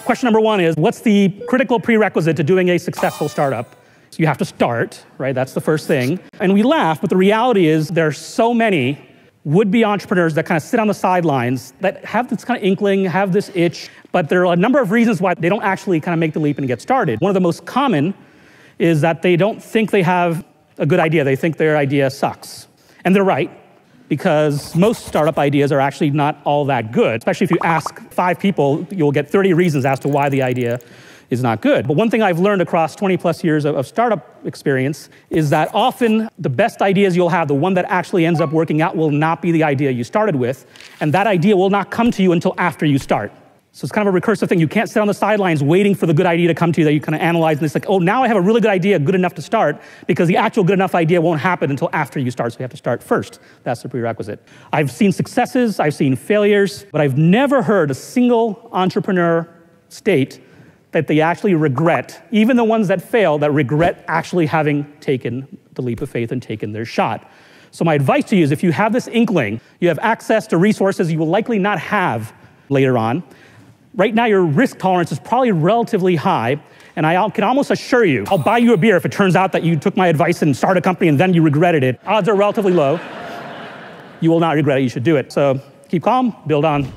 question number one is, what's the critical prerequisite to doing a successful startup? So you have to start, right? That's the first thing. And we laugh, but the reality is there are so many would-be entrepreneurs that kind of sit on the sidelines that have this kind of inkling, have this itch, but there are a number of reasons why they don't actually kind of make the leap and get started. One of the most common is that they don't think they have a good idea. They think their idea sucks. And they're right, because most startup ideas are actually not all that good. Especially if you ask 5 people, you'll get 30 reasons as to why the idea is not good. But one thing I've learned across 20 plus years of startup experience is that often the best ideas you'll have, the one that actually ends up working out, will not be the idea you started with, and that idea will not come to you until after you start. So it's kind of a recursive thing. You can't sit on the sidelines waiting for the good idea to come to you that you kind of analyze, and it's like, oh, now I have a really good idea, good enough to start, because the actual good enough idea won't happen until after you start, so you have to start first. That's the prerequisite. I've seen successes, I've seen failures, but I've never heard a single entrepreneur state that they actually regret, even the ones that fail, that regret actually having taken the leap of faith and taken their shot. So my advice to you is, if you have this inkling, you have access to resources you will likely not have later on. Right now, your risk tolerance is probably relatively high, and I can almost assure you, I'll buy you a beer if it turns out that you took my advice and started a company and then you regretted it. Odds are relatively low. You will not regret it, you should do it. So keep calm, build on.